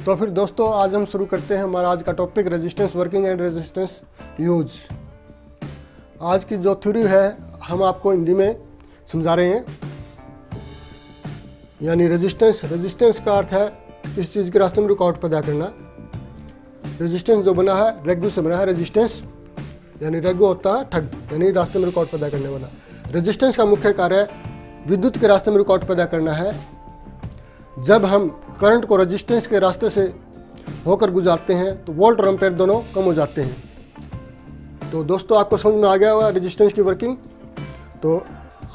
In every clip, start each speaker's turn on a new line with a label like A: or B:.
A: तो फिर दोस्तों आज हम शुरू करते हैं हमारा आज का topic resistance working and resistance use. आज की जो थ्योरी है हम आपको हिंदी में समझा रहे हैं। यानी रेजिस्टेंस का अर्थ है किसी चीज़ के रास्ते में रुकावट पैदा करना। रेजिस्टेंस जो बना है रेगू से बना है। रेजिस्टेंस यानी रेगू होता है ठग, यानी रास्ते में रुकावट पैदा करने वाला। रेजिस्टेंस का मुख्य कार्य विद्युत के रास्ते में रुकावट पैदा करना है। जब हम करंट को रेजिस्टेंस के रास्ते से होकर गुजारते हैं तो वोल्ट और एम्पेयर दोनों कम हो जाते हैं। तो दोस्तों आपको समझ में आ गया होगा रेजिस्टेंस की वर्किंग। तो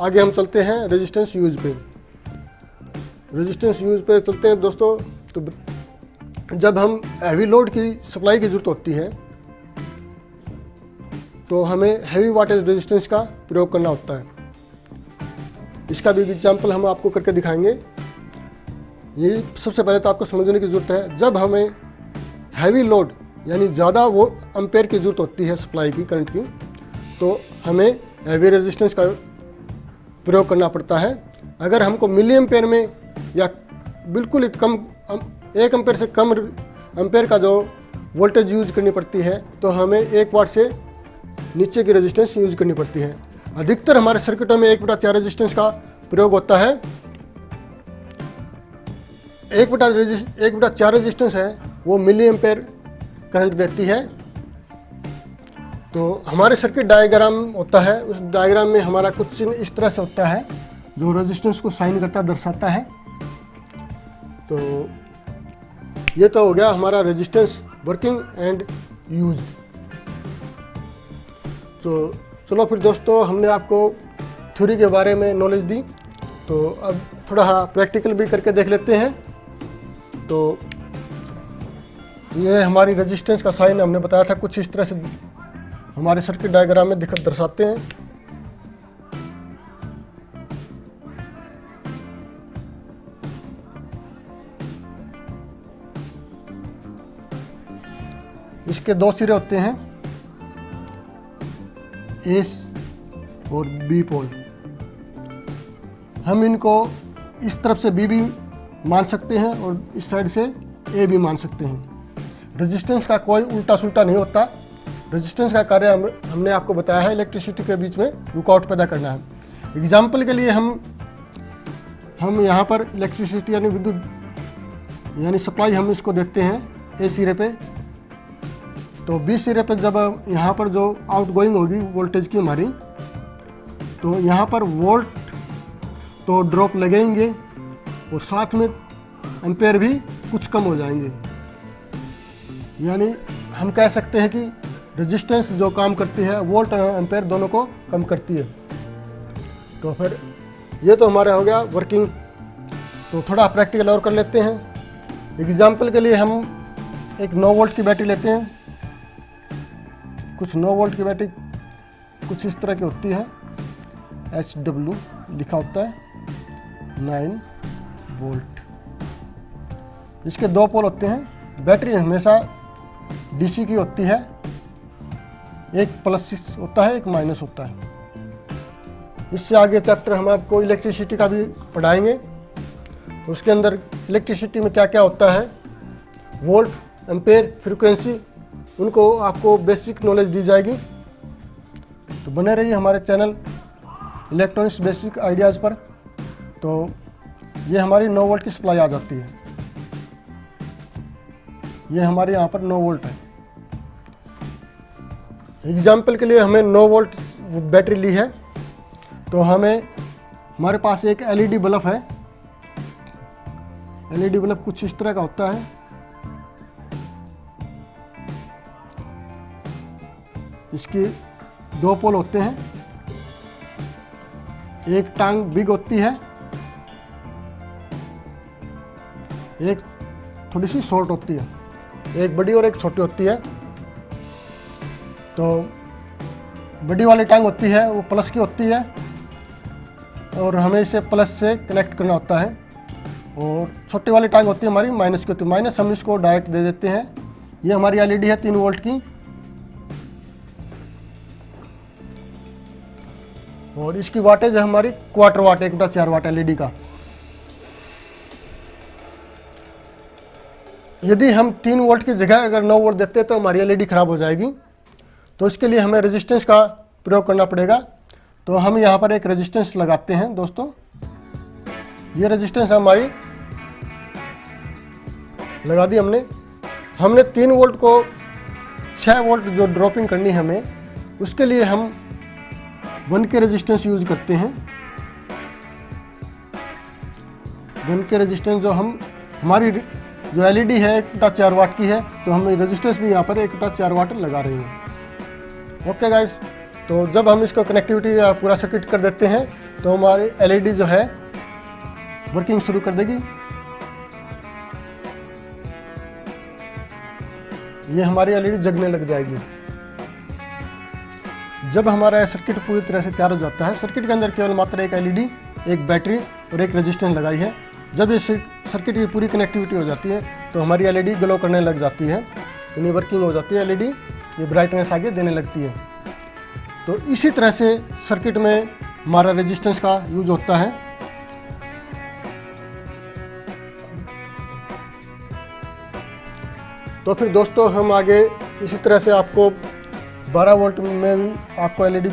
A: आगे हम चलते हैं रेजिस्टेंस यूज पे। रेजिस्टेंस यूज पे चलते हैं दोस्तों। तो जब हम हैवी लोड की सप्लाई की ज़रूरत होती है तो हमें हैवी वाटेज रेजिस्टेंस का प्रयोग करना होता है। इसका भी एग्जाम्पल हम आपको करके दिखाएंगे। ये सबसे पहले तो आपको समझने की ज़रूरत है, जब हमें हैवी लोड यानी ज़्यादा वो एम्पेयर की ज़रूरत होती है सप्लाई की करंट की, तो हमें हैवी रेजिस्टेंस का प्रयोग करना पड़ता है। अगर हमको मिली एम्पेयर में या बिल्कुल ही कम 1 एम्पेयर से कम एम्पेयर का जो वोल्टेज यूज करनी पड़ती है तो हमें 1 वाट से नीचे की रेजिस्टेंस यूज करनी पड़ती है। अधिकतर हमारे सर्किटों में 1/4 रेजिस्टेंस का प्रयोग होता है। 1/4 रेजिस्टेंस है वो मिली एम्पेयर करंट देती है। तो हमारे सर्किट डायग्राम होता है, उस डायग्राम में हमारा कुछ चिन्ह इस तरह से होता है जो रेजिस्टेंस को साइन करता दर्शाता है। तो ये तो हो गया हमारा रेजिस्टेंस वर्किंग एंड यूज। तो चलो फिर दोस्तों हमने आपको थ्योरी के बारे में नॉलेज दी, तो अब थोड़ा प्रैक्टिकल भी करके देख लेते हैं। तो ये हमारी रेजिस्टेंस का साइन हमने बताया था, कुछ इस तरह से हमारे सर्किट डायग्राम में दर्शाते हैं। इसके 2 सिरे होते हैं, एस और बी पोल। हम इनको इस तरफ से बी भी मान सकते हैं और इस साइड से ए भी मान सकते हैं। रेजिस्टेंस का कोई उल्टा सुल्टा नहीं होता। रेजिस्टेंस का कार्य हमने आपको बताया है इलेक्ट्रिसिटी के बीच में रुकावट पैदा करना है। एग्जाम्पल के लिए हम यहाँ पर इलेक्ट्रिसिटी यानी विद्युत यानी सप्लाई हम इसको देखते हैं ए सिरे पे। तो बी सिरे पे जब यहाँ पर जो आउटगोइंग होगी वोल्टेज की हमारी, तो यहाँ पर वोल्ट तो ड्रॉप लगेंगे और साथ में एम्पेयर भी कुछ कम हो जाएंगे। यानी हम कह सकते हैं कि रेजिस्टेंस जो काम करती है वोल्ट और एम्पेयर दोनों को कम करती है। तो फिर ये तो हमारा हो गया वर्किंग। तो थोड़ा प्रैक्टिकल और कर लेते हैं। एग्जाम्पल के लिए हम एक 9 वोल्ट की बैटरी लेते हैं। कुछ 9 वोल्ट की बैटरी कुछ इस तरह की होती है, HW लिखा होता है 9 वोल्ट। इसके 2 पोल होते हैं। बैटरी हमेशा DC की होती है, एक प्लस होता है एक माइनस होता है। इससे आगे चैप्टर हम आपको इलेक्ट्रिसिटी का भी पढ़ाएंगे। उसके अंदर इलेक्ट्रिसिटी में क्या क्या होता है, वोल्ट, एम्पेयर, फ्रीक्वेंसी, उनको आपको बेसिक नॉलेज दी जाएगी। तो बने रहिए हमारे चैनल इलेक्ट्रॉनिक्स बेसिक आइडियाज़ पर। तो ये हमारी 9 वोल्ट की सप्लाई आ जाती है। ये हमारे यहाँ पर 9 वोल्ट है। एग्जाम्पल के लिए हमें 9 वोल्ट बैटरी ली है, तो हमारे पास एक LED बल्ब है। LED बल्ब कुछ इस तरह का होता है। इसकी 2 पोल होते हैं, एक टांग बिग होती है, एक थोड़ी सी शॉर्ट होती है, एक बड़ी और एक छोटी होती है। तो बड़ी वाली टांग होती है वो प्लस की होती है और हमें इसे प्लस से कनेक्ट करना होता है, और छोटी वाली टांग होती है हमारी माइनस की होती है। माइनस हम इसको डायरेक्ट दे देते हैं। ये हमारी LED है 3 वोल्ट की, और इसकी वाटेज है हमारी 1/4 वाट, 1/4 वाट LED का। यदि हम 3 वोल्ट की जगह अगर 9 वोल्ट देते हैं तो हमारी एलईडी ख़राब हो जाएगी। तो इसके लिए हमें रेजिस्टेंस का प्रयोग करना पड़ेगा। तो हम यहाँ पर एक रेजिस्टेंस लगाते हैं दोस्तों। ये रेजिस्टेंस हमारी लगा दी हमने 3 वोल्ट को 6 वोल्ट जो ड्रॉपिंग करनी है हमें, उसके लिए हम 1 के रेजिस्टेंस यूज़ करते हैं। 1 के रेजिस्टेंस जो हमारी जो एलईडी है 1/4 वाट की है, तो हम रेजिस्टेंस भी यहाँ पर 1/4 वाट लगा रहे हैं। ओके गाइस, तो जब हम इसको कनेक्टिविटी या पूरा सर्किट कर देते हैं तो हमारी एलईडी जो है वर्किंग शुरू कर देगी। ये हमारी एलईडी जगने लग जाएगी। जब हमारा सर्किट पूरी तरह से तैयार हो जाता है, सर्किट के अंदर केवल मात्र एक एलईडी, एक बैटरी और एक रेजिस्टेंस लगाई है। जब ये सर्किट की पूरी कनेक्टिविटी हो जाती है तो हमारी एलईडी ग्लो करने लग जाती है, यानी वर्किंग हो जाती है एलईडी, ये ब्राइटनेस आगे देने लगती है। तो इसी तरह से सर्किट में हमारा रेजिस्टेंस का यूज होता है। तो फिर दोस्तों हम आगे इसी तरह से आपको 12 वोल्ट में भी आपको एलईडी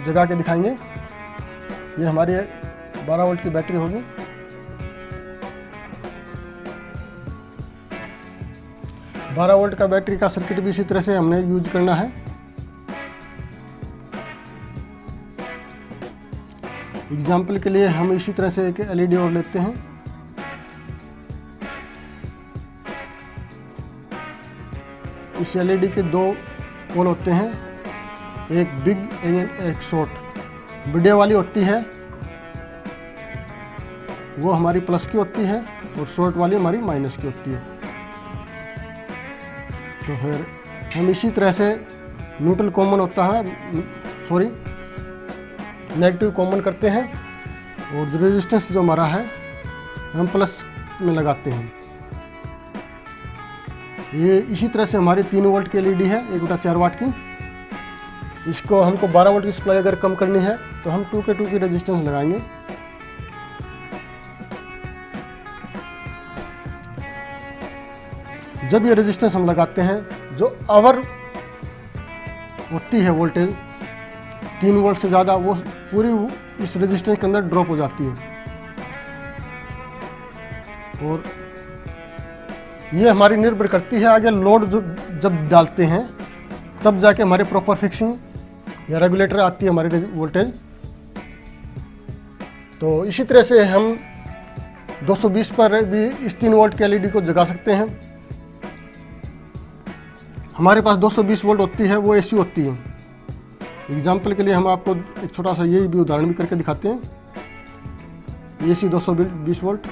A: जगा के दिखाएंगे। ये हमारी 12 वोल्ट की बैटरी होगी। 12 वोल्ट का बैटरी का सर्किट भी इसी तरह से हमने यूज करना है। एग्जाम्पल के लिए हम इसी तरह से एक एलईडी और लेते हैं। इस एलईडी के 2 पोल होते हैं, एक बिग एक शॉर्ट। वीडियो वाली होती है वो हमारी प्लस की होती है और शॉर्ट वाली हमारी माइनस की होती है। तो फिर हम इसी तरह से न्यूट्रल कॉमन होता है, नेगेटिव कॉमन करते हैं और रेजिस्टेंस जो हमारा है हम प्लस में लगाते हैं। ये इसी तरह से हमारी 3 वोल्ट की एलईडी है 1/4 वाट की। इसको हमको 12 वोल्ट की सप्लाई अगर कम करनी है तो हम 2 के 2 की रेजिस्टेंस लगाएंगे। जब ये रेजिस्टेंस हम लगाते हैं, जो आवर होती है वोल्टेज 3 वोल्ट से ज़्यादा, वो पूरी इस रेजिस्टेंस के अंदर ड्रॉप हो जाती है। और ये हमारी निर्भर करती है आगे लोड जब डालते हैं तब जाके हमारे प्रॉपर फिक्सिंग या रेगुलेटर आती है हमारी वोल्टेज। तो इसी तरह से हम 220 पर भी इस 3 वोल्ट की एलईडी को जगा सकते हैं। हमारे पास 220 वोल्ट होती है, वो एसी होती है। एग्जाम्पल के लिए हम आपको एक छोटा सा यही भी उदाहरण भी करके दिखाते हैं। AC 220 volt.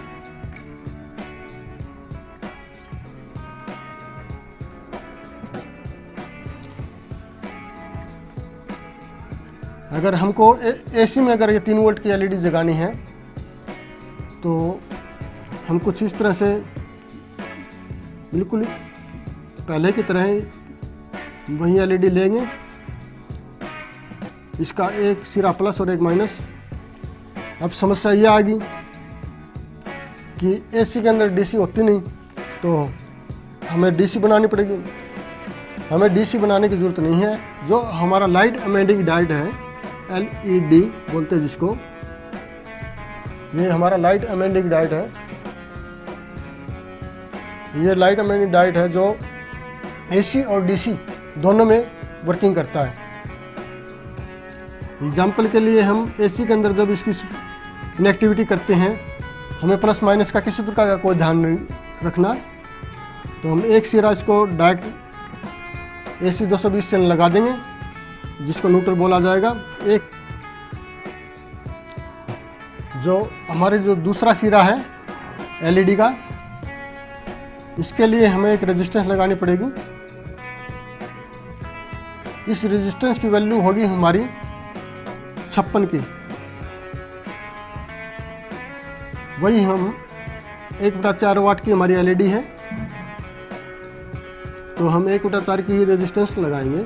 A: अगर हमको एसी में अगर ये 3 वोल्ट की एलईडी जगानी है तो हम कुछ इस तरह से बिल्कुल पहले की तरह ही वही एलईडी लेंगे। इसका एक सिरा प्लस और एक माइनस। अब समस्या ये आ गई कि एसी के अंदर डीसी होती नहीं, तो हमें डीसी बनानी पड़ेगी। हमें डीसी बनाने की ज़रूरत नहीं है। जो हमारा लाइट एमिटिंग डायोड है, एलईडी बोलते हैं जिसको, ये हमारा लाइट एमिटिंग डायोड है। ये लाइट एमिटिंग डायोड है जो एसी और डीसी दोनों में वर्किंग करता है। एग्जाम्पल के लिए हम एसी के अंदर जब इसकी कनेक्टिविटी करते हैं, हमें प्लस माइनस का किसी प्रकार का कोई ध्यान नहीं रखना। तो हम एक सिरा इसको डायरेक्ट एसी 220 से लगा देंगे, जिसको न्यूट्रल बोला जाएगा। एक जो हमारे जो दूसरा सिरा है एलईडी का, इसके लिए हमें एक रेजिस्टेंस लगानी पड़ेगी। इस रेजिस्टेंस की वैल्यू होगी हमारी 56 की। वही हम 1/4 वाट की हमारी एलईडी है, तो हम 1/4 की ही रेजिस्टेंस लगाएंगे।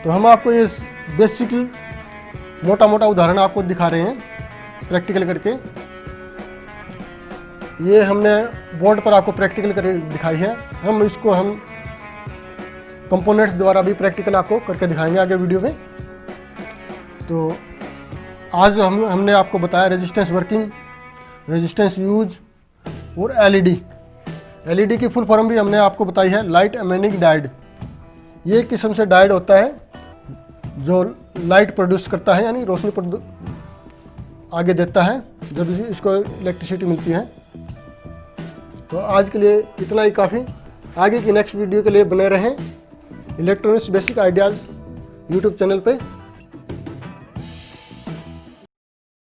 A: तो हम आपको ये बेसिकली मोटा मोटा उदाहरण आपको दिखा रहे हैं प्रैक्टिकल करके। ये हमने बोर्ड पर आपको प्रैक्टिकल करके दिखाई है। हम कंपोनेंट्स द्वारा भी प्रैक्टिकल आपको करके दिखाएंगे आगे वीडियो में। तो आज जो हमने आपको बताया रेजिस्टेंस वर्किंग, रेजिस्टेंस यूज और एलईडी की फुल फॉर्म भी हमने आपको बताई है, लाइट एमिटिंग डायोड। ये एक किस्म से डायोड होता है जो लाइट प्रोड्यूस करता है, यानी रोशनी आगे देता है जब इसको इलेक्ट्रिसिटी मिलती है। तो आज के लिए इतना ही काफ़ी। आगे की नेक्स्ट वीडियो के लिए बने रहें electronics basic ideas YouTube channel पे।